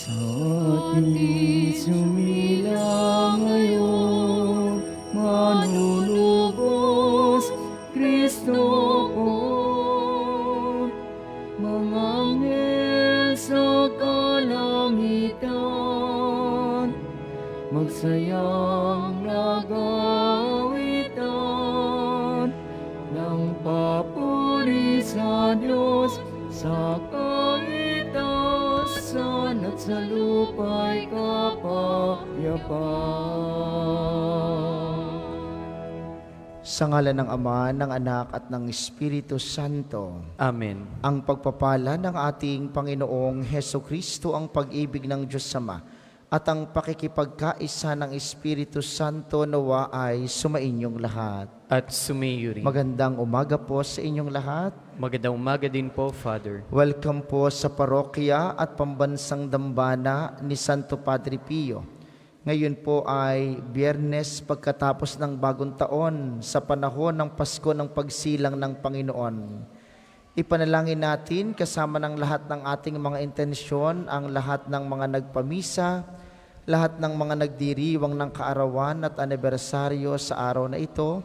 Ating sumilang ngayon, manunubos, Kristo po. Mga anghel sa kalangitan, magsayang nagawitan, ng papuri sa Diyos sa kaitasan at sa lupa'y kapayapaan. Sa ngalan ng Ama, ng Anak at ng Espiritu Santo. Amen. Ang pagpapala ng ating Panginoong Heso Kristo, ang pag-ibig ng Diyos Ama, at ang pakikipagkaisa ng Espiritu Santo nawa ay sumainyong lahat. At sumayo rin. Magandang umaga po sa inyong lahat. Magandang umaga din po, Father. Welcome po sa parokya at pambansang dambana ni Santo Padre Pio. Ngayon po ay Biyernes pagkatapos ng bagong taon sa panahon ng Pasko ng pagsilang ng Panginoon. Ipanalangin natin kasama ng lahat ng ating mga intensyon, ang lahat ng mga nagpamisa, lahat ng mga nagdiriwang ng kaarawan at anibersaryo sa araw na ito,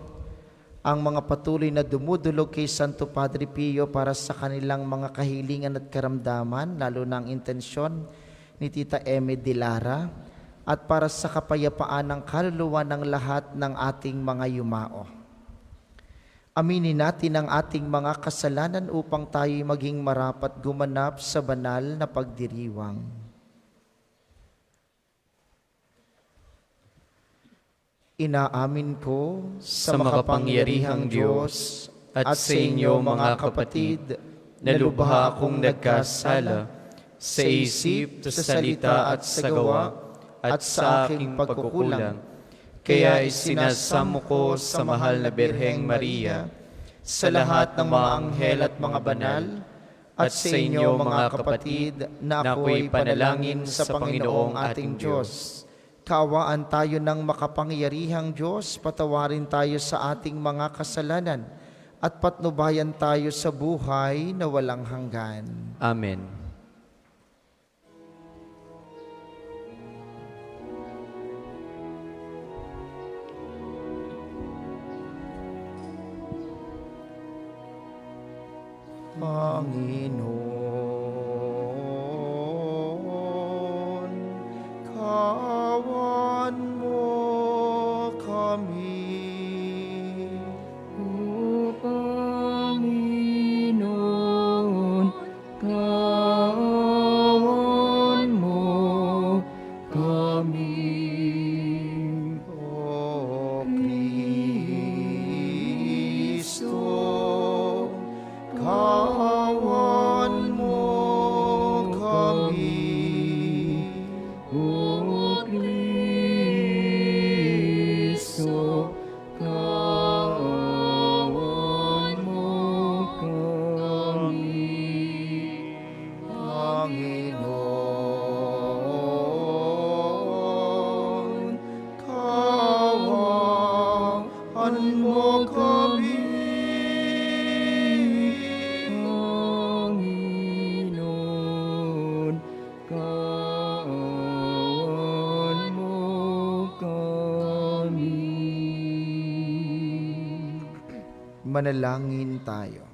ang mga patuloy na dumudulog kay Santo Padre Pio para sa kanilang mga kahilingan at karamdaman, lalo na ang intensyon ni Tita Eme de Lara, at para sa kapayapaan ng kaluluwa ng lahat ng ating mga yumao. Aminin natin ang ating mga kasalanan upang tayo'y maging marapat gumanap sa banal na pagdiriwang. Inaamin ko Sa makapangyarihang Diyos at sa inyo mga kapatid, na lubha akong nagkasala sa isip, sa salita at sa gawa, at sa aking pagkukulang. Kaya isinasamo ko sa mahal na Birheng Maria, sa lahat ng mga anghel at mga banal, at sa inyo mga kapatid, na ako'y panalangin sa Panginoong ating Diyos. Kaawaan tayo ng makapangyarihang Diyos, patawarin tayo sa ating mga kasalanan, at patnubayan tayo sa buhay na walang hanggan. Amen. Panginoon, kawan mo kami. O Panginoon, kawan mo kami. O Kristo, kawan mo kami. O Kristo, kawan mo kami. Panginoon, kawan mo kami. Panginoon, kawan mo kami. Manalangin tayo.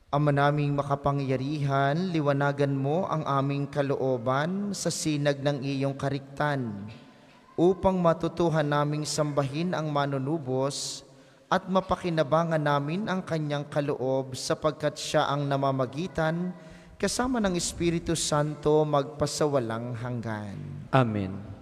Ama naming makapangyarihan, liwanagan mo ang aming kalooban sa sinag ng iyong kariktan, upang matutuhan naming sambahin ang manunubos at mapakinabangan namin ang kanyang kaloob, sapagkat siya ang namamagitan kasama ng Espiritu Santo magpasawalang hanggan. Amen.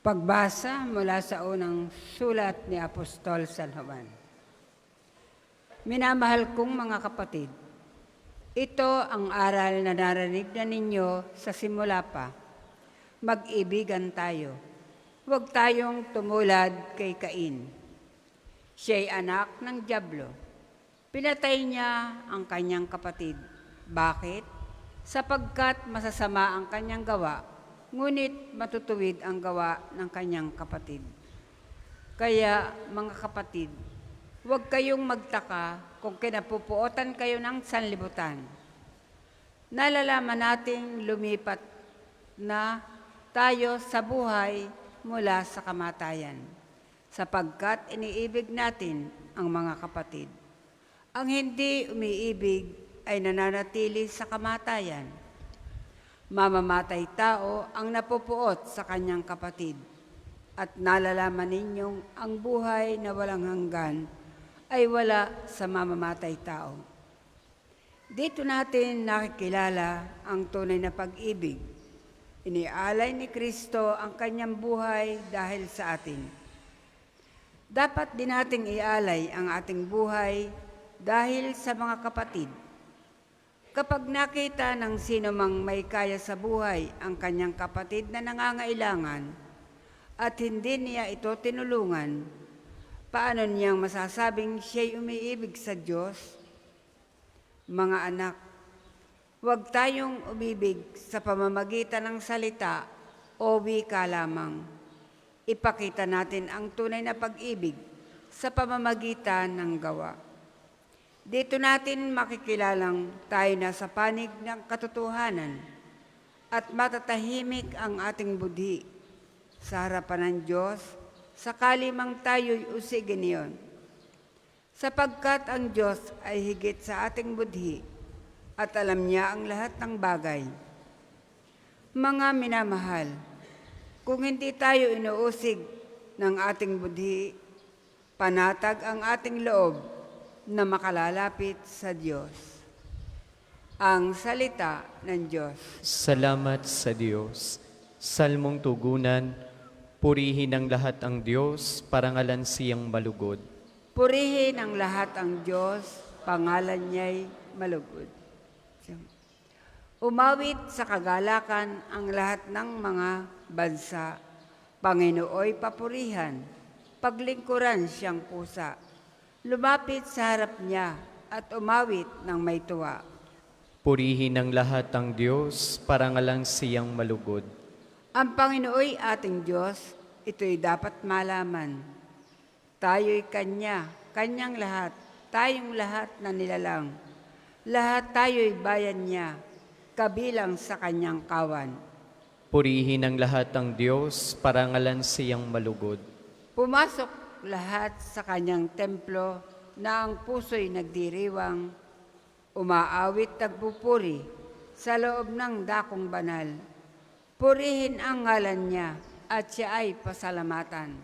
Pagbasa mula sa unang sulat ni Apostol San Juan. Minamahal kong mga kapatid, ito ang aral na narinig na ninyo sa simula pa. Mag-ibigan tayo. Huwag tayong tumulad kay Cain. Siya'y anak ng dyablo. Pinatay niya ang kanyang kapatid. Bakit? sapagkat masasama ang kanyang gawa, ngunit matutuwid ang gawa ng kanyang kapatid. Kaya, mga kapatid, huwag kayong magtaka kung kinapupuotan kayo ng sanlibutan. Nalalaman nating lumipat na tayo sa buhay mula sa kamatayan, sapagkat iniibig natin ang mga kapatid. Ang hindi umiibig ay nananatili sa kamatayan. Mamamatay tao ang napupuot sa kanyang kapatid, at nalalaman ninyong ang buhay na walang hanggan ay wala sa mamamatay tao. Dito natin nakikilala ang tunay na pag-ibig. Inialay ni Kristo ang kanyang buhay dahil sa atin. Dapat din nating ialay ang ating buhay dahil sa mga kapatid. Kapag nakita ng sino mang may kaya sa buhay ang kanyang kapatid na nangangailangan at hindi niya ito tinulungan, paano niyang masasabing siya'y umiibig sa Diyos? Mga anak, huwag tayong umibig sa pamamagitan ng salita o wika lamang. Ipakita natin ang tunay na pag-ibig sa pamamagitan ng gawa. Dito natin makikilalang tayo na sa panig ng katotohanan at matatahimik ang ating budhi sa harapan ng Diyos sakali mang tayo'y usigin niyon. Sapagkat ang Diyos ay higit sa ating budhi at alam niya ang lahat ng bagay. Mga minamahal, kung hindi tayo inuusig ng ating budhi, panatag ang ating loob na makalalapit sa Diyos. Ang salita ng Diyos. Salamat sa Diyos. Salmong tugunan, purihin ang lahat ang Diyos, parangalan siyang malugod. Purihin ang lahat ang Diyos, pangalan niya'y malugod. Umawit sa kagalakan ang lahat ng mga bansa. Panginooy papurihan, paglingkuran siyang pusa. Lumapit sa harap niya at umawit ng may tuwa. Purihin ang lahat ang Diyos, parangalan siyang malugod. Ang Panginooy ating Diyos, ito'y dapat malaman. Tayo'y Kanya, Kanyang lahat, tayong lahat na nilalang. Lahat tayo'y bayan niya, kabilang sa Kanyang kawan. Purihin ang lahat ang Diyos, parangalan siyang malugod. Pumasok lahat sa Kanyang templo na ang puso'y nagdiriwang, umaawit nagpupuri sa loob ng dakong banal. Purihin ang ngalan niya at siya ay pasalamatan.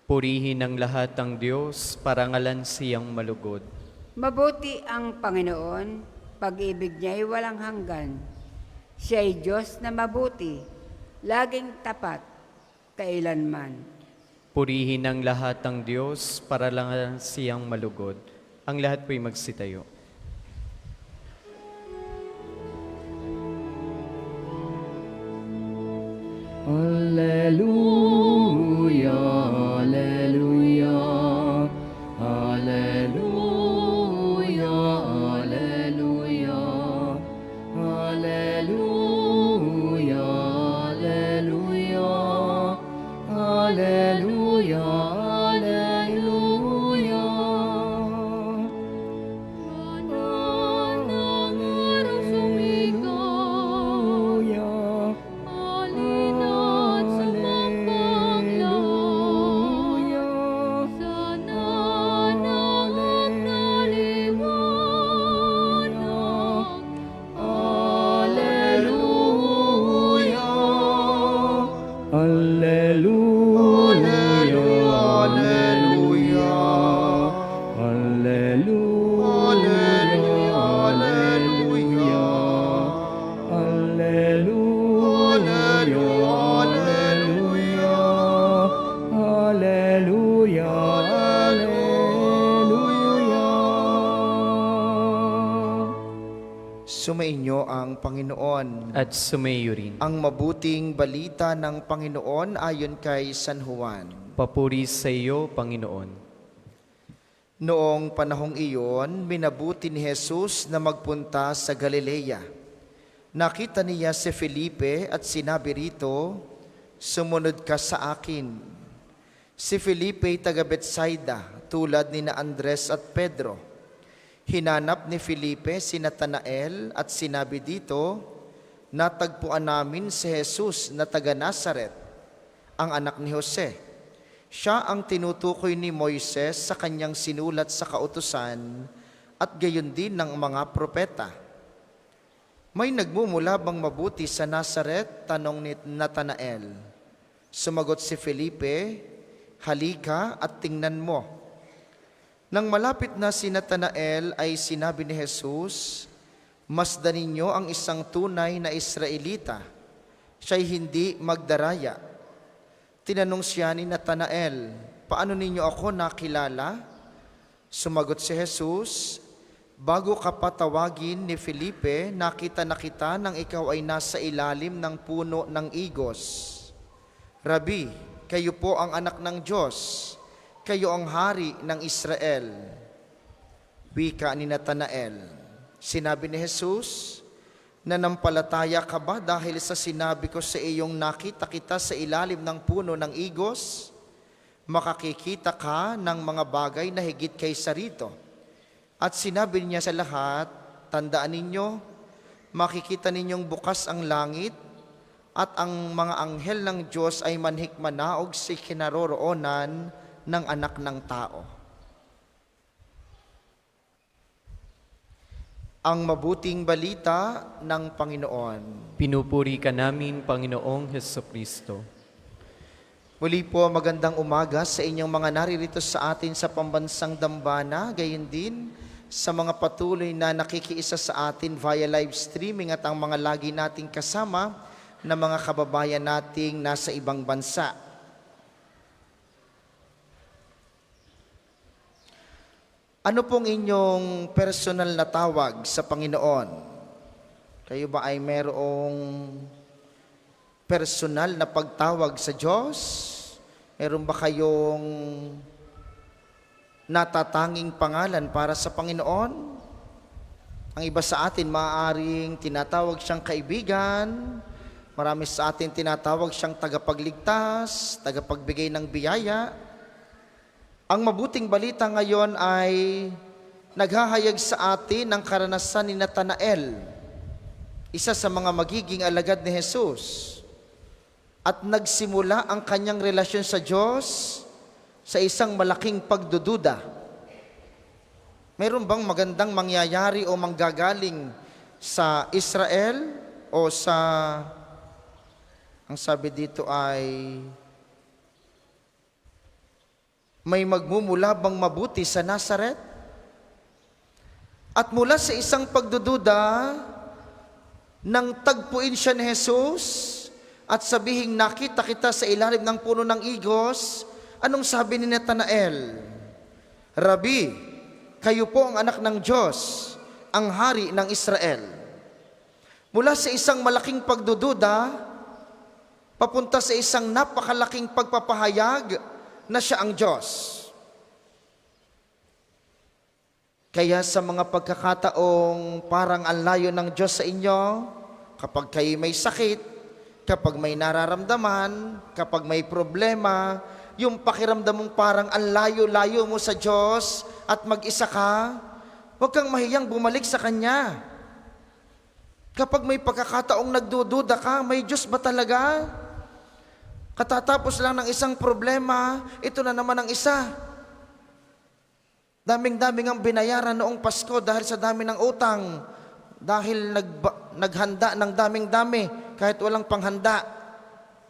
Purihin ang lahat ang Diyos, parangalan siyang malugod. Mabuti ang Panginoon, pag-ibig niya'y walang hanggan. Siya'y Diyos na mabuti, laging tapat, kailanman. Purihin ang lahat ang Diyos, parangalan siyang malugod. Ang lahat po'y magsitayo. Alleluia, alleluia, alleluia, alleluia, alleluia, alleluia, alleluia, alleluia. Sumainyo ang Panginoon. At sumayo rin. Ang mabuting balita ng Panginoon ayon kay San Juan. Papuri sa iyo, Panginoon. Noong panahong iyon, minabuti ni Jesus na magpunta sa Galilea. Nakita niya si Felipe at sinabi rito, "Sumunod ka sa akin." Si Felipe ay taga Betsaida, tulad ni na Andres at Pedro. Hinanap ni Felipe si Natanael at sinabi dito, "Natagpuan namin si Jesus na taga Nazaret, ang anak ni Jose." Siya ang tinutukoy ni Moises sa kanyang sinulat sa kautusan at gayon din ng mga propeta. "May nagmumula bang mabuti sa Nazaret?" tanong ni Natanael. Sumagot si Felipe, "Halika at tingnan mo." Nang malapit na si Natanael ay sinabi ni Jesus, "Masdan ninyo ang isang tunay na Israelita, siya'y hindi magdaraya." Tinanong siya ni Natanael, "Paano ninyo ako nakilala?" Sumagot si Jesus, "Bago ka patawagin ni Felipe, nakita na kita nang ikaw ay nasa ilalim ng puno ng igos. Rabi, kayo po ang anak ng Diyos, kayo ang hari ng Israel." Wika ni Natanael. Sinabi ni Jesus, "Nanampalataya ka ba dahil sa sinabi ko sa iyong nakita kita sa ilalim ng puno ng igos? Makakikita ka ng mga bagay na higit kaysa rito." At sinabi niya sa lahat, "Tandaan ninyo, makikita ninyong bukas ang langit at ang mga anghel ng Diyos ay manhikmanaog sa kinaroroonan ng anak ng tao." Ang mabuting balita ng Panginoon. Pinupuri ka namin, Panginoong Hesukristo. Muli po, magandang umaga sa inyong mga naririto sa atin sa pambansang dambana, gayon din sa mga patuloy na nakikiisa sa atin via live streaming at ang mga lagi nating kasama na mga kababayan nating nasa ibang bansa. Ano pong inyong personal na tawag sa Panginoon? Kayo ba ay merong personal na pagtawag sa Diyos? Meron ba kayong natatanging pangalan para sa Panginoon? Ang iba sa atin maaaring tinatawag siyang kaibigan, marami sa atin tinatawag siyang tagapagligtas, tagapagbigay ng biyaya. Ang mabuting balita ngayon ay naghahayag sa atin ng karanasan ni Natanael, isa sa mga magiging alagad ni Jesus. At nagsimula ang kanyang relasyon sa Diyos sa isang malaking pagdududa. Mayroon bang magandang mangyayari o manggagaling sa Israel o sa, ang sabi dito ay, may magmumula bang mabuti sa Nazaret? At mula sa isang pagdududa, nang tagpuin siya ni Jesus at sabihing, "Nakita kita sa ilalim ng puno ng igos," anong sabi ni Natanael? "Rabi, kayo po ang anak ng Diyos, ang hari ng Israel." Mula sa isang malaking pagdududa, papunta sa isang napakalaking pagpapahayag na siya ang Diyos. Kaya sa mga pagkakataong parang ang layo ng Diyos sa inyo, kapag kayo may sakit, kapag may nararamdaman, kapag may problema, yung pakiramdam mong parang ang layo-layo mo sa Diyos at mag-isa ka, huwag kang mahiyang bumalik sa Kanya. Kapag may pagkakataong nagdududa ka, may Diyos ba talaga? Katatapos lang ng isang problema, ito na naman ang isa. Daming-daming ang binayaran noong Pasko dahil sa dami ng utang, dahil naghanda ng daming-dami kahit walang panghanda.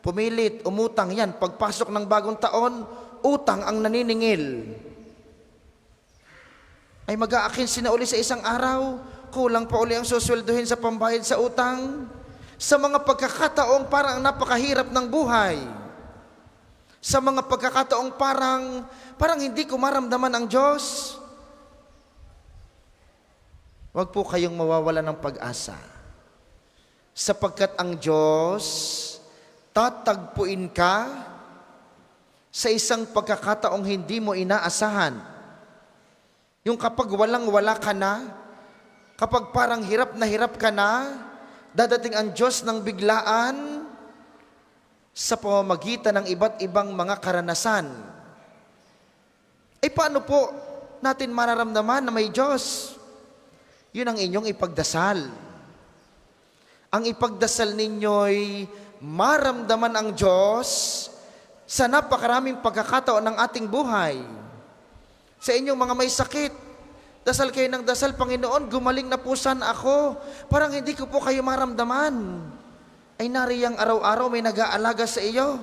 Pumilit, umutang, yan. Pagpasok ng bagong taon, utang ang naniningil. Ay mag-aakinsi na uli sa isang araw, kulang pa uli ang susweldohin sa pambayad sa utang. Sa mga pagkakataong parang napakahirap ng buhay. Sa mga pagkakataong parang hindi ko maramdaman ang Diyos. Huwag po kayong mawawala ng pag-asa. Sapagkat ang Diyos tatagpuin ka sa isang pagkakataong hindi mo inaasahan. Yung kapag walang-wala ka na, kapag parang hirap na hirap ka na, Dadating ang Diyos ng biglaan sa pamamagitan ng iba't ibang mga karanasan. Paano po natin mararamdaman na may Diyos? Yun ang inyong ipagdasal. Ang ipagdasal ninyo'y maramdaman ang Diyos sa napakaraming pagkakataon ng ating buhay. Sa inyong mga may sakit, dasal kayo ng dasal, Panginoon, gumaling na po sana ako. Parang hindi ko po kayo maramdaman. Ay nariyang araw-araw may nag-aalaga sa iyo.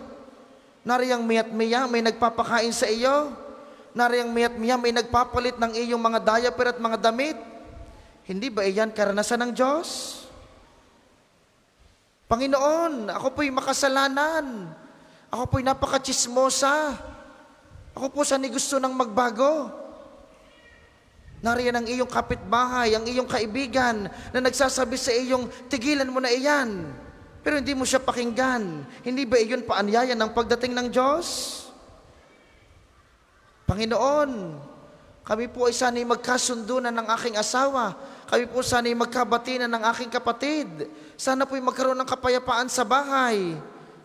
Nariyang miyat-miya may nagpapakain sa iyo. Nariyang miyat-miya may nagpapalit ng iyong mga diaper at mga damit. Hindi ba iyan karanasan ng Diyos? Panginoon, ako po'y makasalanan. Ako po'y napakachismosa. Ako po saan gusto nang magbago. Nariyan ang iyong kapitbahay, ang iyong kaibigan na nagsasabi sa iyong, tigilan mo na iyan. Pero hindi mo siya pakinggan. Hindi ba iyon paanyaya ng pagdating ng Diyos? Panginoon, kami po ay sana'y magkasundo na ng aking asawa. Kami po sana'y magkabati na ng aking kapatid. Sana po'y magkaroon ng kapayapaan sa bahay.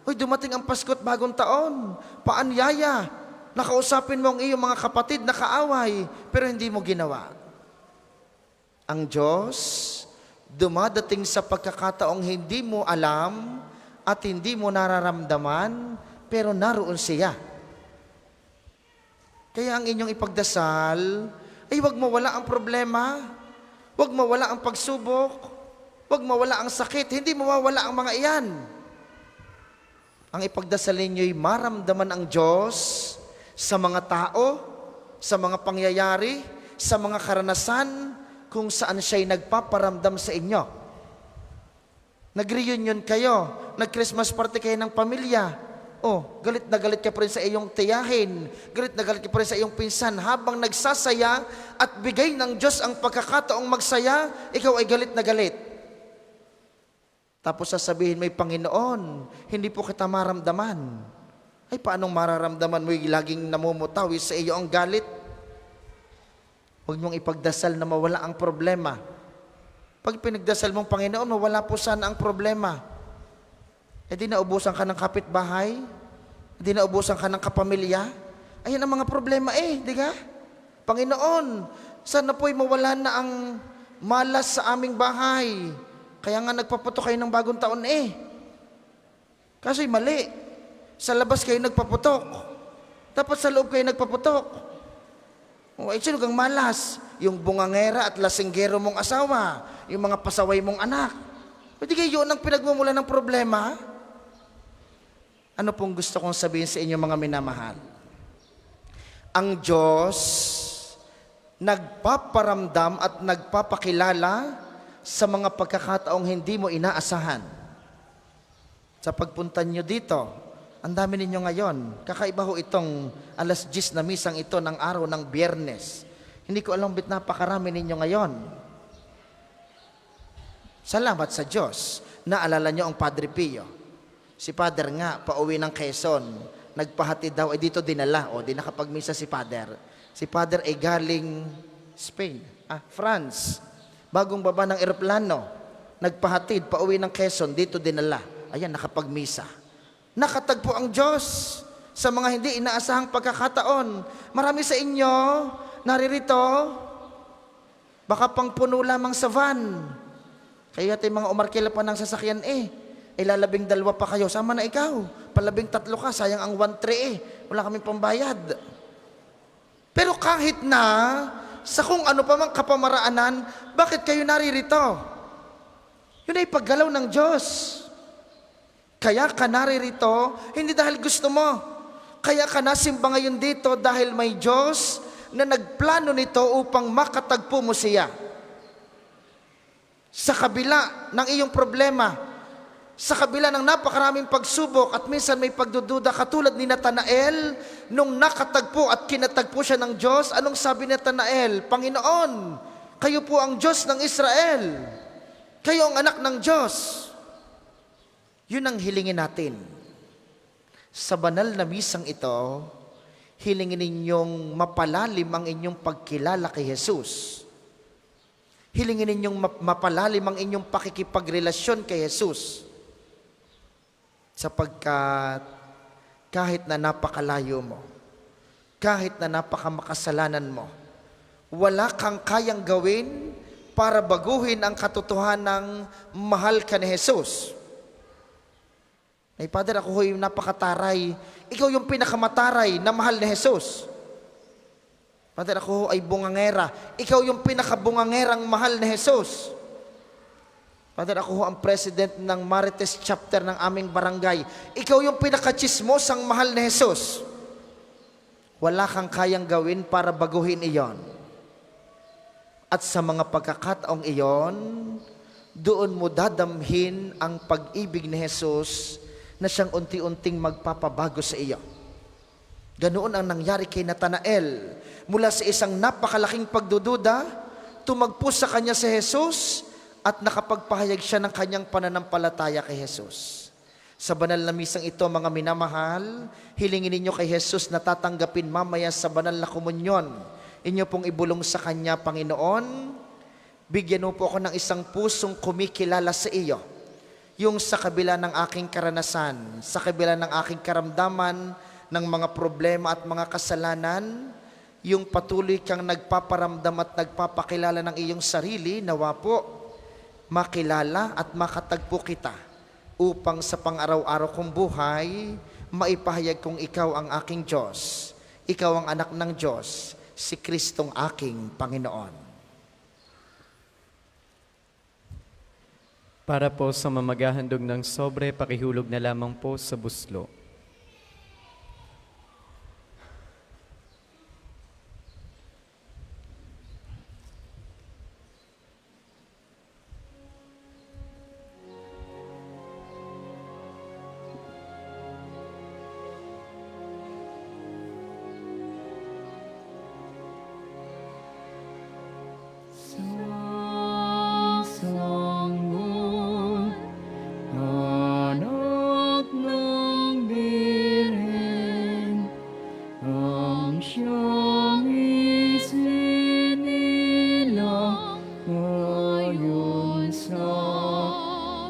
Hoy, dumating ang Pasko at Bagong Taon. Paanyaya. Nakausapin mo ang iyong mga kapatid na kaaway, pero hindi mo ginawa. Ang Diyos, dumadating sa pagkakataong hindi mo alam at hindi mo nararamdaman, pero naroon siya. Kaya ang inyong ipagdasal, ay huwag mawala ang problema, huwag mawala ang pagsubok, huwag mawala ang sakit, hindi mawawala ang mga iyan. Ang ipagdasal ninyo'y maramdaman ang Diyos sa mga tao, sa mga pangyayari, sa mga karanasan, kung saan siya'y nagpaparamdam sa inyo. Nag-reunion kayo, nag-Christmas party kayo ng pamilya. Galit na galit ka pa rin sa iyong tiyahin, galit na galit ka pa rin sa iyong pinsan. Habang nagsasaya at bigay ng Diyos ang pagkakataong magsaya, ikaw ay galit na galit. Tapos sasabihin may Panginoon, hindi po kita maramdaman. Ay, paanong mararamdaman mo yung laging namumutawi sa iyo ang galit? Huwag mong ipagdasal na mawala ang problema. Pag pinagdasal mong Panginoon, mawala po sana ang problema. Di naubusan ka ng kapitbahay? Di naubusan ka ng kapamilya? Ayan ang mga problema di ka? Panginoon, sana po'y mawala na ang malas sa aming bahay. Kaya nga nagpaputok kayo ng Bagong Taon Kaso'y mali. Sa labas kayo nagpaputok. Dapat sa loob kayo nagpaputok. Sino kang malas? Yung bungangera at lasinggero mong asawa. Yung mga pasaway mong anak. Pwede kayo yun ang pinagmumula ng problema? Ano pong gusto kong sabihin sa inyo mga minamahal? Ang Diyos nagpaparamdam at nagpapakilala sa mga pagkakataong hindi mo inaasahan. Sa pagpunta nyo dito, ang dami ninyo ngayon. Kakaiba ho itong 10:00 na misang ito ng araw ng Biyernes. Hindi ko alam bit napakarami ninyo ngayon. Salamat sa Diyos. Naalala nyo ang Padre Pio. Si Father nga, pauwi ng Quezon. Nagpahati daw, dito dinala. Di nakapagmisa si Father. Si Father ay galing Spain, France. Bagong baba ng eroplano. Nagpahatid, pauwi ng Quezon, dito dinala. Ayan, nakapagmisa. Nakatagpo ang Diyos sa mga hindi inaasahang pagkakataon. Marami sa inyo naririto, baka pang puno lamang sa van. Kaya tayo mga umarkila pa ng sasakyan lalabing 2 pa kayo. Sama na ikaw. Palabing 3 ka, sayang ang 1-3 Wala kaming pambayad. Pero kahit na sa kung ano pa mang kapamaraanan, bakit kayo naririto? Yun ay paggalaw ng Diyos. Kaya ka naririto, hindi dahil gusto mo. Kaya ka nasimba ngayon dito dahil may Diyos na nagplano nito upang makatagpo mo siya. Sa kabila ng iyong problema, sa kabila ng napakaraming pagsubok at minsan may pagdududa katulad ni Natanael, nung nakatagpo at kinatagpo siya ng Diyos, anong sabi ni Natanael? Panginoon, kayo po ang Diyos ng Israel. Kayo ang anak ng Diyos. Yun ang hilingin natin. Sa banal na misang ito, hilingin ninyong mapalalim ang inyong pagkilala kay Jesus. Hilingin ninyong mapalalim ang inyong pakikipagrelasyon kay Jesus. Sapagkat kahit na napakalayo mo, kahit na napakamakasalanan mo, wala kang kayang gawin para baguhin ang katotohanang mahal ka ni Jesus. Ay, Father, ako yung napakataray. Ikaw yung pinakamataray na mahal ni Jesus. Father, ako ay bungangera. Ikaw yung pinakabungangerang mahal ni Jesus. Father, ako ang president ng Marites chapter ng aming barangay. Ikaw yung pinakachismosang mahal ni Jesus. Wala kang kayang gawin para baguhin iyon. At sa mga pagkakataong iyon, doon mo dadamhin ang pag-ibig ni Jesus na siyang unti-unting magpapabago sa iyo. Ganoon ang nangyari kay Natanael. Mula sa isang napakalaking pagdududa, tumagpo sa kanya si Jesus at nakapagpahayag siya ng kanyang pananampalataya kay Jesus. Sa banal na misang ito, mga minamahal, hilingin ninyo kay Jesus na tatanggapin mamaya sa banal na komunyon. Inyo pong ibulong sa Kanya, Panginoon, bigyan mo po ako ng isang pusong kumikilala sa iyo. Yung sa kabila ng aking karanasan, sa kabila ng aking karamdaman, ng mga problema at mga kasalanan, yung patuloy kang nagpaparamdam at nagpapakilala ng iyong sarili, nawa po, makilala at makatagpo kita upang sa pang-araw-araw kong buhay, maipahayag kong ikaw ang aking Diyos, ikaw ang anak ng Diyos, si Kristong aking Panginoon. Para po sa mamaghahandog ng sobre, pakihulog na lamang po sa buslo. Sanggun, anak ng Birhen, ang siyang isinilang ngayon sa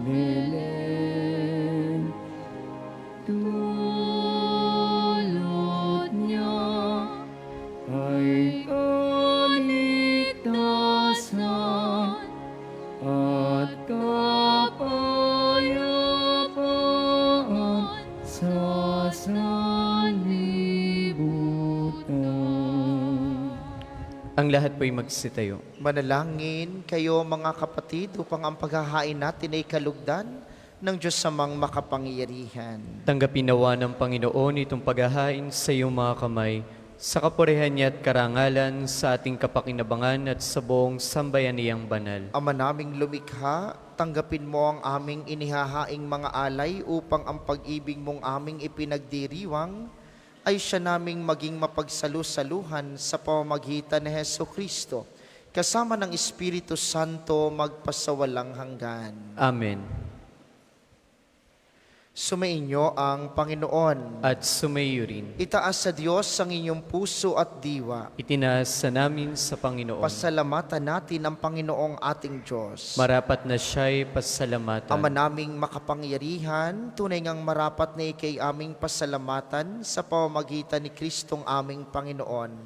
Belen. Dulot niya ay kaligtasan at kapayapaan sa sanlibutan. Ang lahat po'y magsitayo. Manalangin kayo mga kapatid upang ang paghahain natin ay kalugdan ng Diyos samang makapangyarihan. Tanggapin nawa ng Panginoon itong paghahain sa iyong mga kamay, sa kapurihan niya at karangalan, sa ating kapakinabangan at sa buong sambayaniyang banal. Ama naming lumikha, tanggapin mo ang aming inihahaing mga alay upang ang pag-ibig mong aming ipinagdiriwang ay siya naming maging mapagsalu-saluhan sa pamamagitan ni Hesukristo, kasama ng Espiritu Santo magpasawalang hanggan. Amen. Sumainyo ang Panginoon. At sumayo rin. Itaas sa Diyos ang inyong puso at diwa. Itinaas sa namin sa Panginoon. Pasalamatan natin ang Panginoong ating Diyos. Marapat na siya'y pasalamatan. Ama naming makapangyarihan, tunay ngang marapat na ikay aming pasalamatan sa pamamagitan ni Kristong aming Panginoon.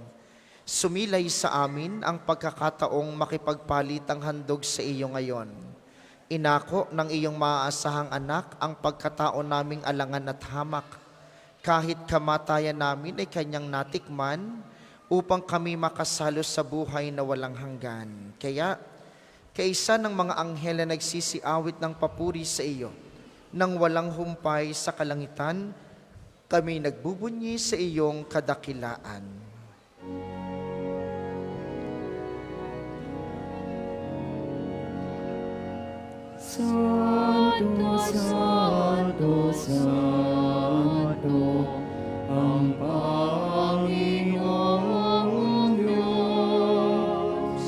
Sumilay sa amin ang pagkakataong makipagpalitang handog sa iyo ngayon. Inako ng iyong maaasahang anak ang pagkatao naming alangan at hamak. Kahit kamatayan namin ay kanyang natikman upang kami makasalo sa buhay na walang hanggan. Kaya, kaisa ng mga anghel na nagsisiawit ng papuri sa iyo, nang walang humpay sa kalangitan, kami nagbubunyi sa iyong kadakilaan. Santo, Santo, Santo, ang Panginoong Diyos,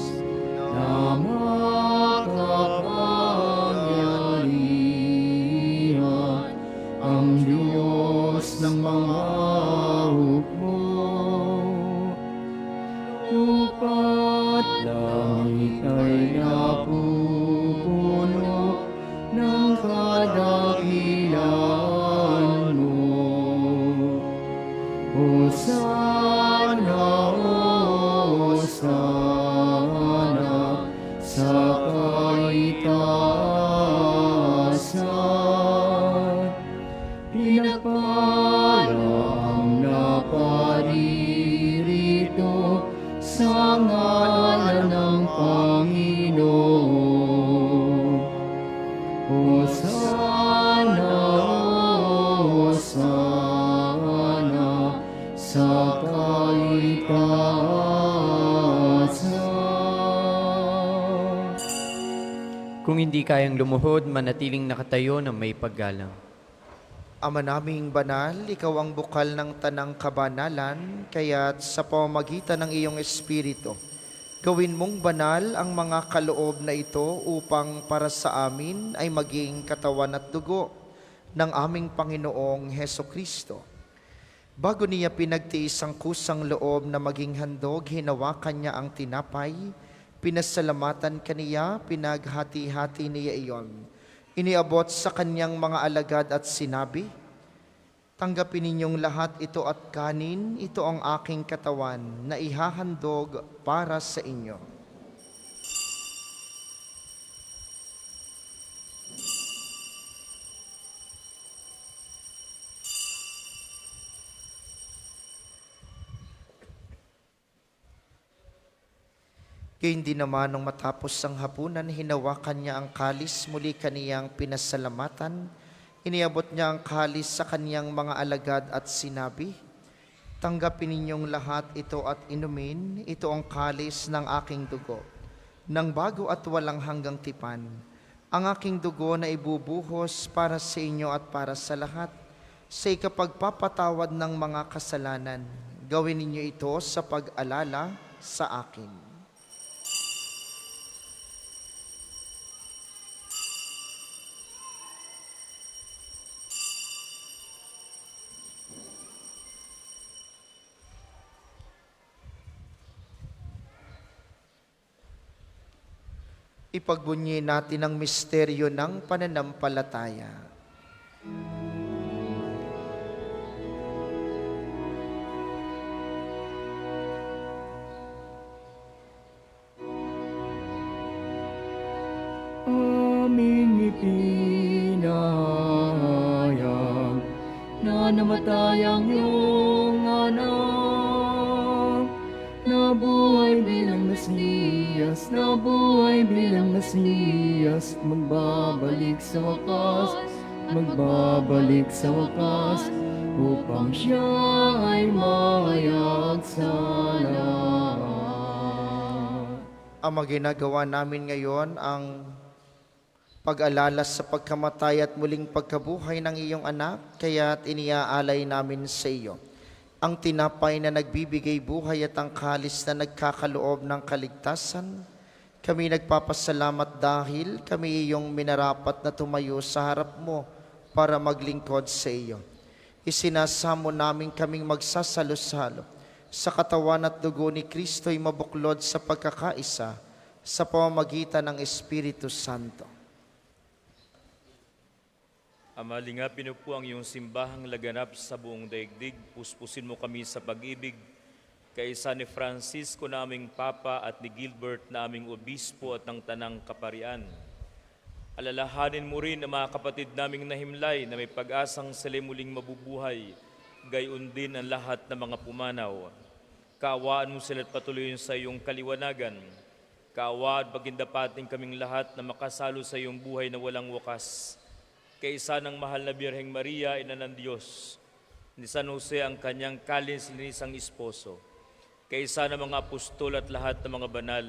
na makapangyarihan, ang Diyos ng mga hukbo. Lupa't langit ay di kayang lumuhod, manatiling nakatayo na may paggalang. Ama naming banal, ikaw ang bukal ng tanang kabanalan, kaya't sa pamamagitan ng iyong Espiritu, gawin mong banal ang mga kaloob na ito upang para sa amin ay maging katawan at dugo ng aming Panginoong Heso Kristo. Bago niya pinagtiis ang kusang loob na maging handog, hinawakan niya ang tinapay, pinasalamatan kaniya, pinaghati-hati niya iyon. Iniabot sa kanyang mga alagad at sinabi, "Tanggapin ninyong lahat ito at kanin, ito ang aking katawan na ihahandog para sa inyo." Gayun din naman nung matapos ang hapunan, hinawakan niya ang kalis, muli kaniyang pinasalamatan. Iniabot niya ang kalis sa kaniyang mga alagad at sinabi, "Tanggapin ninyong lahat ito at inumin, ito ang kalis ng aking dugo, ng bago at walang hanggang tipan. Ang aking dugo na ibubuhos para sa inyo at para sa lahat, sa ikapagpapatawad ng mga kasalanan. Gawin ninyo ito sa pag-alala sa akin." Ipagbunyi natin ang misteryo ng pananampalataya. Aming ipinahayag na namatay ang iyong anak, nabuhay bilang Mesiyas, nabuhay bilang Mesiyas, magbabalik sa wakas, magbabalik sa wakas, upang siya ay mahayag sa lahat. Ang mga ginagawa namin ngayon ang pag-alala sa pagkamatay at muling pagkabuhay ng iyong anak, kaya't iniaalay namin sa iyo ang tinapay na nagbibigay buhay at ang kalis na nagkakaloob ng kaligtasan. Kami nagpapasalamat dahil kami iyong minarapat na tumayo sa harap mo para maglingkod sa iyo. Isinasamo namin kaming magsasalo-salo sa katawan at dugo ni Kristo'y mabuklod sa pagkakaisa sa pamamagitan ng Espiritu Santo. Ama, lingapin po ang iyong simbahang laganap sa buong daigdig. Puspusin mo kami sa pag-ibig. Kaisa ni Francisco na aming Papa at ni Gilbert na aming Obispo at ng Tanang Kaparian. Alalahanin mo rin ang mga kapatid naming nahimlay na may pag-asang sila muling mabubuhay. Gayon din ang lahat ng mga pumanaw. Kaawaan mo sila at patuloyin sa iyong kaliwanagan. Kaawaan pagindapating kaming lahat na makasalo sa iyong buhay na walang wakas. Kaisa ng mahal na Birheng Maria, Ina ng Diyos, ni San Jose ang kanyang kalinisan esposo, kaisa ng mga apostol at lahat ng mga banal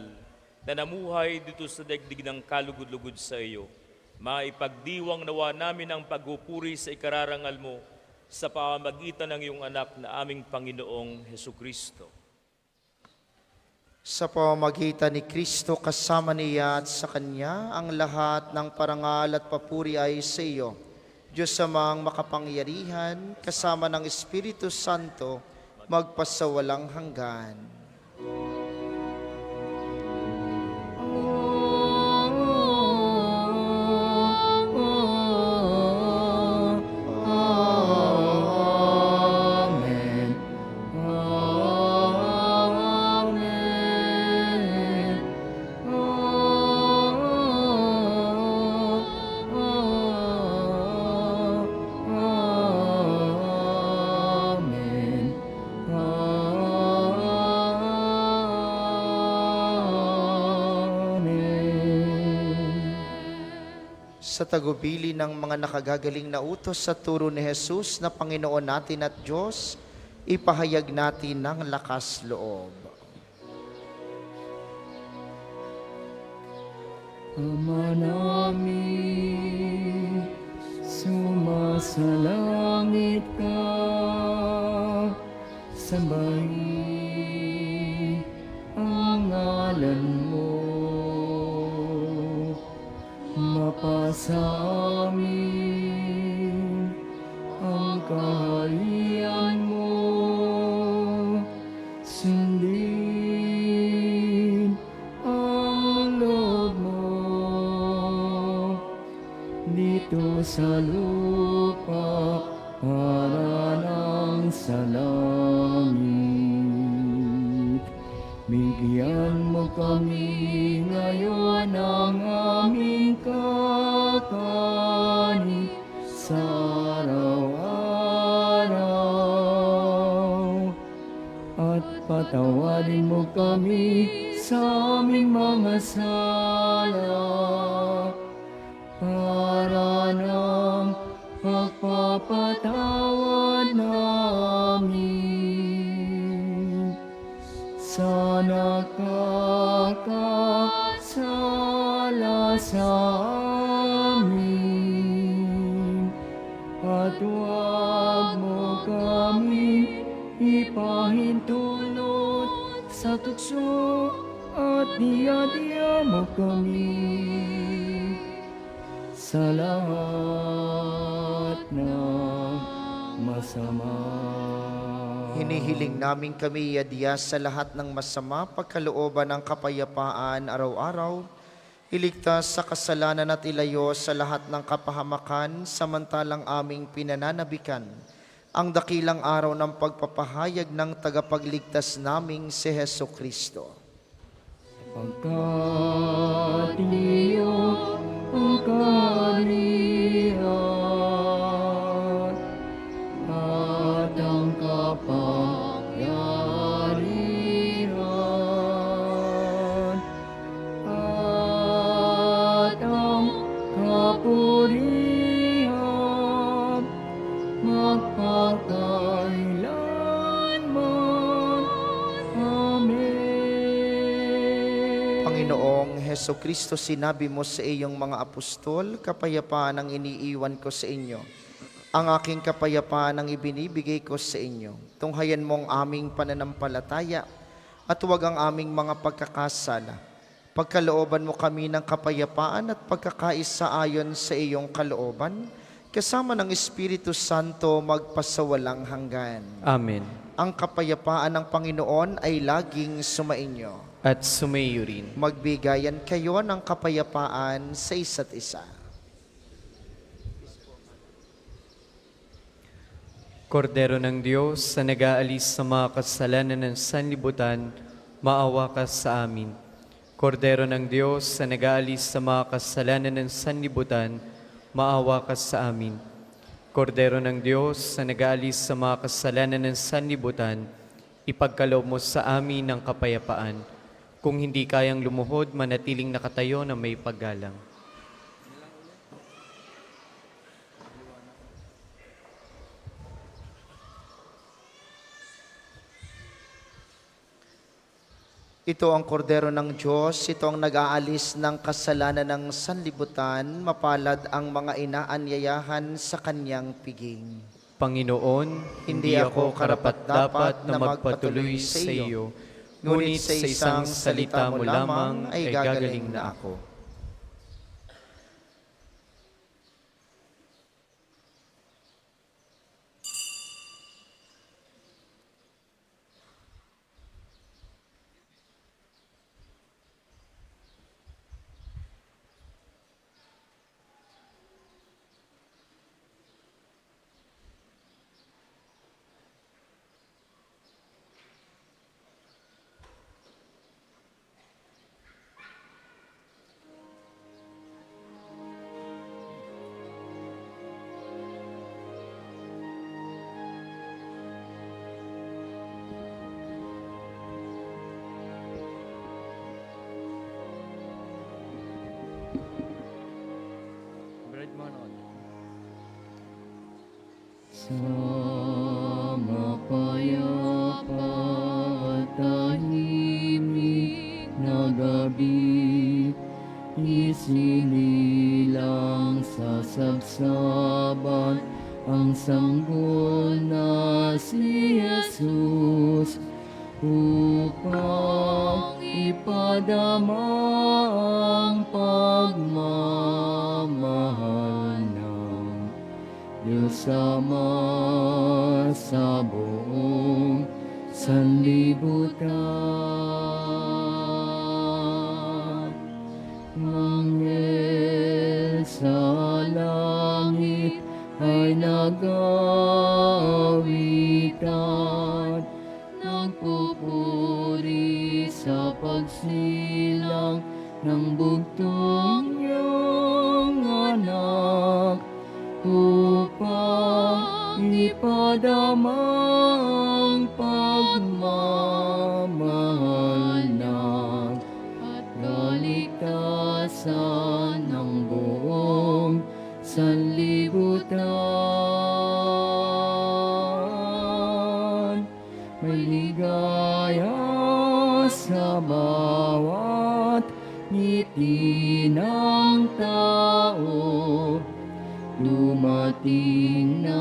na namuhay dito sa daigdig ng kalugod-lugod sa iyo, maipagdiwang nawa namin ang pagpupuri sa ikararangal mo sa pamamagitan ng iyong anak na aming Panginoong Hesukristo. Sa pamamagitan ni Kristo kasama niya at sa Kanya, ang lahat ng parangal at papuri ay sa iyo, Diyos amang makapangyarihan, kasama ng Espiritu Santo, magpasawalang hanggan. Sa tagubili ng mga nakagagaling na utos sa turo ni Jesus na Panginoon natin at Diyos, ipahayag natin ng lakas loob. Ama namin, sumasalangit ka, sambahin ang ngalan mo, mapasa amin ang kaharian mo, sundin ang loob mo dito sa lupa para nang sa langit. Bigyan mo kami ngayon ng aming kakanin sa araw-araw. At patawarin mo kami sa aming mga sala para ng pagpapatawad namin sa nakakasala sa amin. At huwag mo kami ipahintulot sa tukso at diya-diya mo kami sa lahat ng masama. Hinihiling namin kami iadya sa lahat ng masama, pagkalooban ng kapayapaan araw-araw, iligtas sa kasalanan at ilayo sa lahat ng kapahamakan, samantalang aming pinananabikan ang dakilang araw ng pagpapahayag ng tagapagligtas naming si Heso Kristo. Pagkat iyo ang kaharian at ang kapangyarihan at ang kapurihan magpakailanman. Amen. Panginoong Heso Kristo, sinabi mo sa iyong mga apostol, kapayapaan ang iniiwan ko sa inyo. Ang aking kapayapaan ang ibinibigay ko sa inyo. Tunghayan mong aming pananampalataya at huwag ang aming mga pagkakasala. Pagkalooban mo kami ng kapayapaan at pagkakaisa ayon sa iyong kalooban, kasama ng Espiritu Santo magpasawalang hanggan. Amen. Ang kapayapaan ng Panginoon ay laging sumainyo. At sumayo rin. Magbigayan kayo ng kapayapaan sa isa't isa. Kordero ng Diyos, sa nag-aalis sa mga kasalanan ng sanlibutan, maawa ka sa amin. Kordero ng Diyos, sa nag-aalis sa mga kasalanan ng sanlibutan, maawa ka sa amin. Kordero ng Diyos, sa nag-aalis sa mga kasalanan ng sanlibutan, ipagkaloob mo sa amin ng kapayapaan. Kung hindi kayang lumuhod, manatiling nakatayo na may paggalang. Ito ang kordero ng Diyos, ito ang nag-aalis ng kasalanan ng sanlibutan, mapalad ang mga inaanyayahan sa kanyang piging. Panginoon, hindi ako karapat-dapat na magpatuloy sa iyo, ngunit sa isang salita mo lamang ay gagaling na ako. Sa mapayapa at tahimik na gabi, isip nagsabat ang sanggol na si Jesus upang ipadama ang pagmamahal ng Diyos Ama sa buong sanlibutan. Anghel sa langit ay nag-aawitan, nagpupuri sa pagsilang ng bugtong niyang anak upang ipadama ang pagmamahal ng kaligtasan ng buong sanlibutan. May ligaya sa bawat ngiti ng tao. Dumating na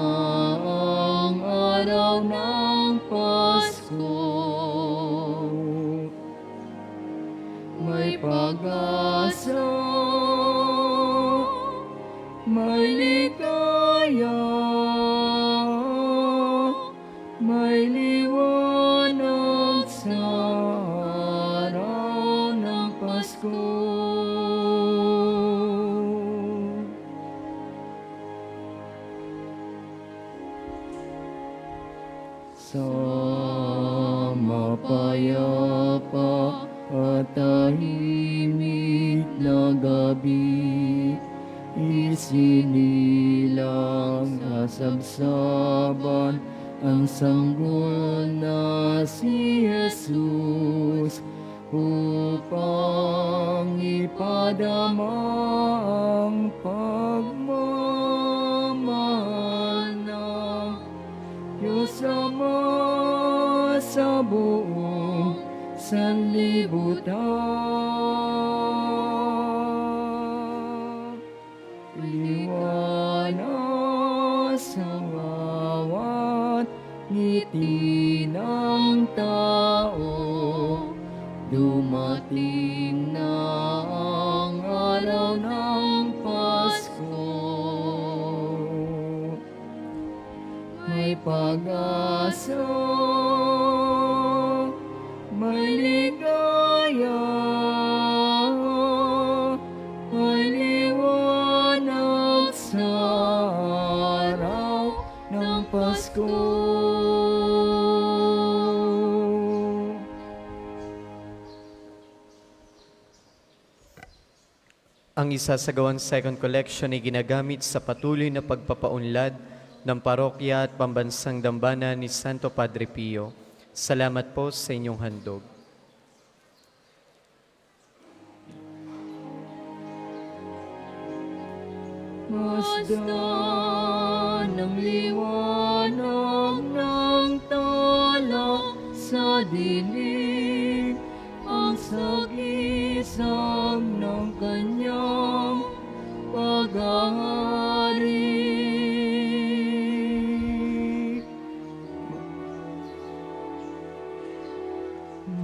ang araw ng Pasko. May pag-asa, may ligaya, may liwanag sa araw ng Pasko. Sa mapayapa at tahimik na gabi, isinilang nasabsaban ang sanggol na si Jesus upang ipadama ang pagmamahal ng Diyos Ama sa buong sanlibutan. Liwanag sa bawat ngiti ng tao. Dumating na ang araw ng Pasko. May pag-asa, may ligaya, may liwanag sa araw ng Pasko. Ang isasagawang second collection ay ginagamit sa patuloy na pagpapaunlad ng parokya at pambansang dambana ni Santo Padre Pio. Salamat po sa inyong handog. Masdan ng liwanag ng tala sa dilim, ang sagisag ng kanyang paghahari.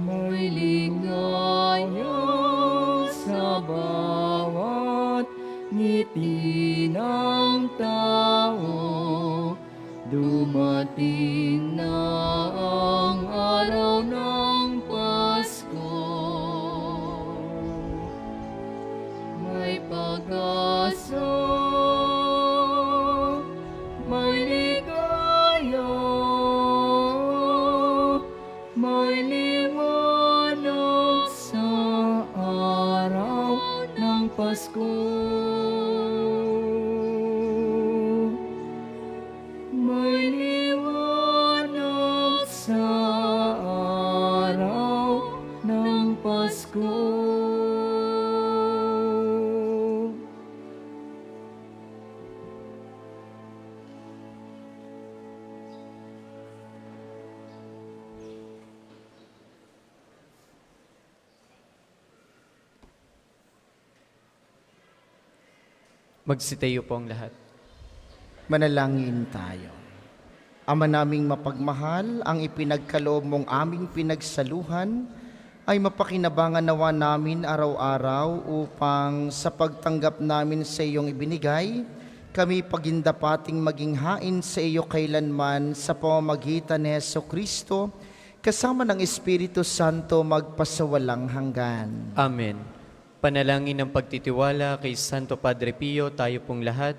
May ligaya sa bawat ngiti ng tao. Dumating na ang araw ng Pasko. May pag-asa, may ligaya, may liwanag sa araw ng Pasko. May liwanag sa araw ng Pasko. Magsitayo po ang lahat. Manalangin tayo. Ama naming mapagmahal, ang ipinagkaloob mong aming pinagsaluhan ay mapakinabangan nawa namin araw-araw upang sa pagtanggap namin sa iyong ibinigay, kami pagindapating maging hain sa iyo kailanman sa pamamagitan ni Jesucristo, kasama ng Espiritu Santo magpasawalang hanggan. Amen. Panalangin ng pagtitiwala kay Santo Padre Pio, tayo pong lahat.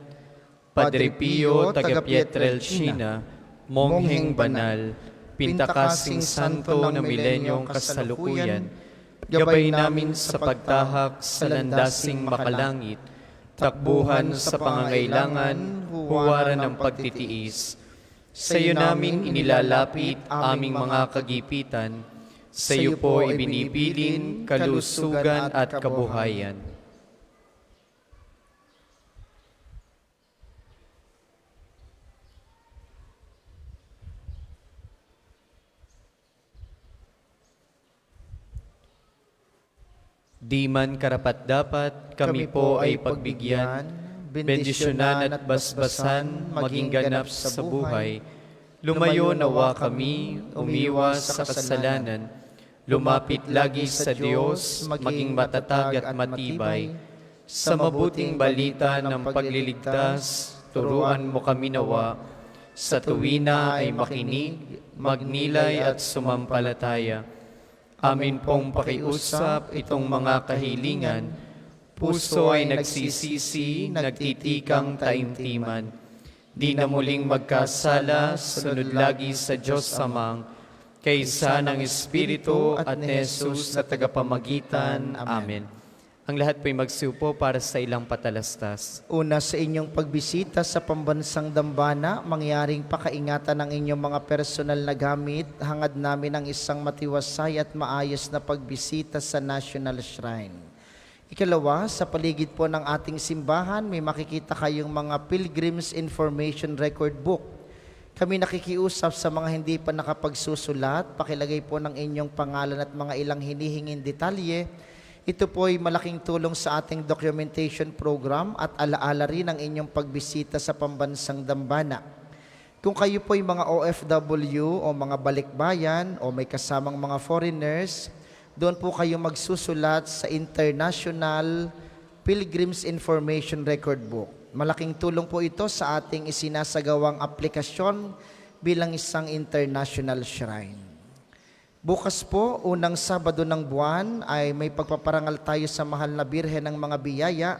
Padre Pio, taga Pietrelcina, mongheng banal, pintakasing santo na milenyong kasalukuyan, gabay namin sa pagtahak sa landasing makalangit, takbuhan sa pangangailangan, huwaran ng pagtitiis. Sa iyo namin inilalapit aming mga kagipitan, sa iyo po ibinibilin kalusugan at kabuhayan. Di man karapat-dapat, kami po ay pagbigyan, bendisyonan at basbasan, maging ganap sa buhay. Lumayo nawa kami, umiwas sa kasalanan, lumapit lagi sa Diyos, maging matatag at matibay. Sa mabuting balita ng pagliligtas, turuan mo kami nawa, sa tuwina ay makinig, magnilay at sumampalataya. Amin pong pakiusap itong mga kahilingan, puso ay nagsisisi, nagtitikang taimtiman. Di na muling magkasala, sunod lagi sa Diyos Amang, kaysa ng Espiritu at ni Jesus na tagapamagitan. Amen. Ang lahat po'y magsiupo para sa ilang patalastas. Una sa inyong pagbisita sa pambansang dambana, mangyaring pakaingatan ng inyong mga personal na gamit, hangad namin ang isang matiwasay at maayos na pagbisita sa National Shrine. Ikalawa, sa paligid po ng ating simbahan, may makikita kayong mga Pilgrim's Information Record Book. Kami nakikiusap sa mga hindi pa nakapagsusulat, pakilagay po ng inyong pangalan at mga ilang hinihinging detalye. Ito po ay malaking tulong sa ating documentation program at alaala rin ang inyong pagbisita sa pambansang dambana. Kung kayo po ay mga OFW o mga balikbayan o may kasamang mga foreigners, doon po kayo magsusulat sa International Pilgrim's Information Record Book. Malaking tulong po ito sa ating isinasagawang aplikasyon bilang isang international shrine. Bukas po, unang Sabado ng buwan, ay may pagpaparangal tayo sa mahal na Birhen ng mga biyaya.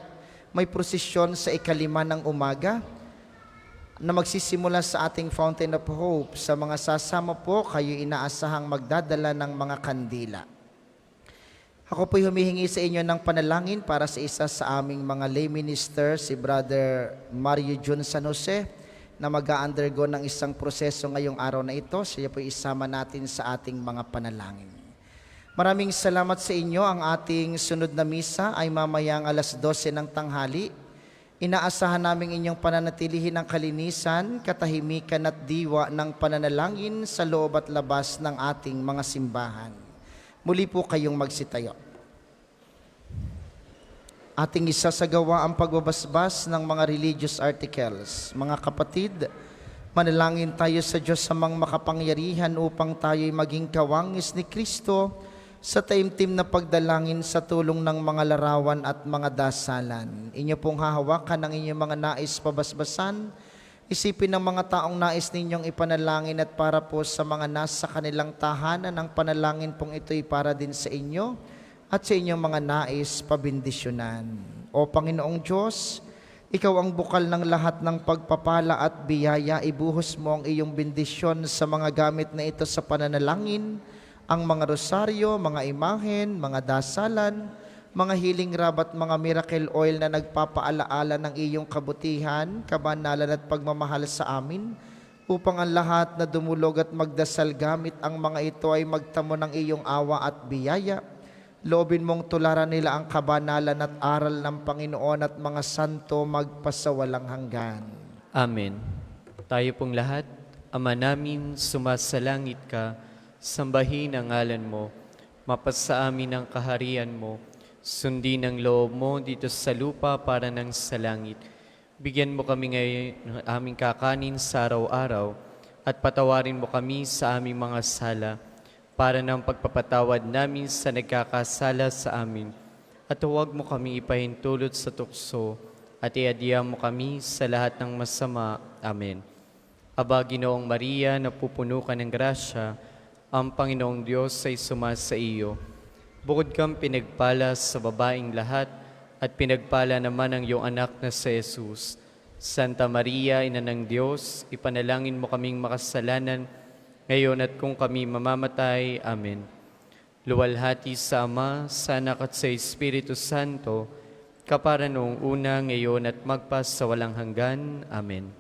May prosesyon sa 5:00 ng umaga na magsisimula sa ating Fountain of Hope. Sa mga sasama po, kayo inaasahang magdadala ng mga kandila. Ako po'y humihingi sa inyo ng panalangin para sa isa sa aming mga lay minister, si Brother Mario Jun San Jose, na mag-undergo ng isang proseso ngayong araw na ito. Siya po isama natin sa ating mga panalangin. Maraming salamat sa inyo. Ang ating sunod na misa ay mamayang 12:00 ng tanghali. Inaasahan namin inyong pananatilihin ang kalinisan, katahimikan at diwa ng pananalangin sa loob at labas ng ating mga simbahan. Muli po kayong magsitayo. Ating isasagawa ang pagbabasbas ng mga religious articles. Mga kapatid, manalangin tayo sa Diyos Amang makapangyarihan upang tayo'y maging kawangis ni Kristo sa taimtim na pagdalangin sa tulong ng mga larawan at mga dasalan. Inyo pong hahawakan ang inyong mga nais pabasbasan. Isipin ng mga taong nais ninyong ipanalangin at para po sa mga nasa kanilang tahanan, ang panalangin pong ito'y para din sa inyo at sa inyong mga nais pabindisyonan. O Panginoong Diyos, Ikaw ang bukal ng lahat ng pagpapala at biyaya. Ibuhos mo ang iyong bendisyon sa mga gamit na ito sa pananalangin, ang mga rosaryo, mga imahen, mga dasalan, mga healing rub at mga miracle oil na nagpapaalaala ng iyong kabutihan, kabanalan at pagmamahal sa amin, upang ang lahat na dumulog at magdasal gamit ang mga ito ay magtamo ng iyong awa at biyaya. Loobin mong tularan nila ang kabanalan at aral ng Panginoon at mga santo magpasawalang hanggan. Amen. Tayo pong lahat, Ama namin, sumasalangit ka, sambahin ang ngalan mo, mapasa amin ang kaharian mo, sundin ang loob mo dito sa lupa para ng sa langit. Bigyan mo kami ngayon ng aming kakanin sa araw-araw at patawarin mo kami sa aming mga sala para ng pagpapatawad namin sa nagkakasala sa amin. At huwag mo kami ipahintulot sa tukso at iadya mo kami sa lahat ng masama. Amen. Aba, Ginoong Maria, napupuno ka ng grasya, ang Panginoong Diyos ay sumasa iyo. Bukod kang pinagpala sa babaeng lahat, at pinagpala naman ang iyong anak na si Jesus. Santa Maria, Ina ng Diyos, ipanalangin mo kaming makasalanan, ngayon at kung kami mamamatay. Amen. Luwalhati sa Ama, sa Anak at sa Espiritu Santo, kapara noong una, ngayon at magpas sa walang hanggan. Amen.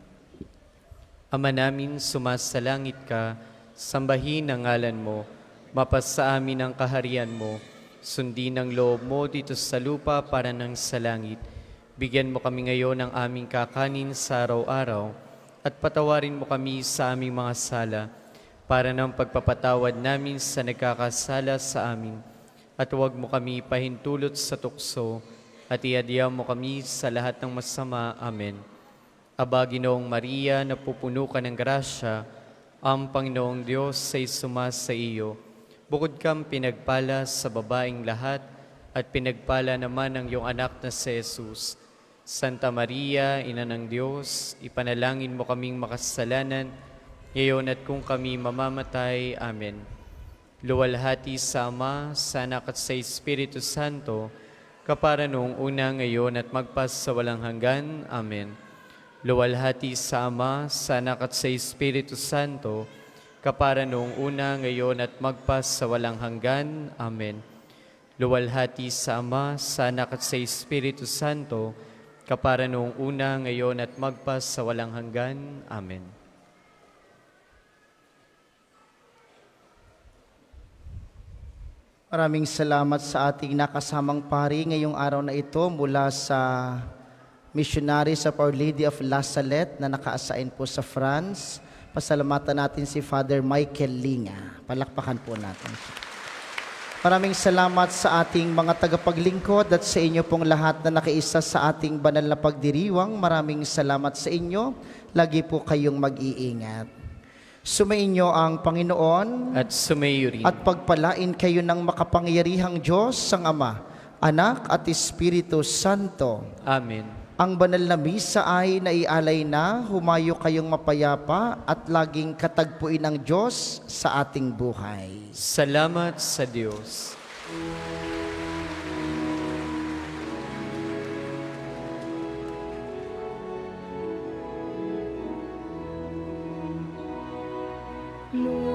Ama namin, sumasalangit ka, sambahin ang ngalan mo, mapasa amin ang kaharian mo, sundin ang loob mo dito sa lupa para ng sa langit. Bigyan mo kami ngayon ng aming kakanin sa araw-araw at patawarin mo kami sa aming mga sala para ng pagpapatawad namin sa nagkakasala sa amin. At huwag mo kami pahintulot sa tukso at iadya mo kami sa lahat ng masama. Amen. Aba, Ginoong Maria, napupuno ka ng grasya, ang Panginoong Diyos ay sumasa iyo. Bukod kang pinagpala sa babaeng lahat, at pinagpala naman ang iyong anak na si Jesus. Santa Maria, Ina ng Diyos, ipanalangin mo kaming makasalanan, ngayon at kung kami mamamatay. Amen. Luwalhati sa Ama, sa Anak at sa Espiritu Santo, kapara noong una, ngayon at magpas sa walang hanggan. Amen. Luwalhati sa Ama, sa Anak at sa Espiritu Santo, kapara noong una, ngayon at magpas sa walang hanggan. Amen. Luwalhati sa Ama, sa Anak at sa Espiritu Santo, kapara noong una, ngayon at magpas sa walang hanggan. Amen. Maraming salamat sa ating nakasamang pari ngayong araw na ito mula sa Missionaries of Our Lady of La Salette na naka-assign po sa France. Pasalamatan natin si Father Michael Linga. Palakpakan po natin siya. Maraming salamat sa ating mga tagapaglingkod at sa inyo pong lahat na nakiisa sa ating banal na pagdiriwang. Maraming salamat sa inyo. Lagi po kayong mag-iingat. Sumainyo ang Panginoon At sumayo rin. at pagpalain kayo ng makapangyarihang Diyos ang Ama, Anak at Espiritu Santo. Amen. Ang banal na misa ay naialay na, humayo kayong mapayapa at laging katagpuin ng Diyos sa ating buhay. Salamat sa Diyos. Lord.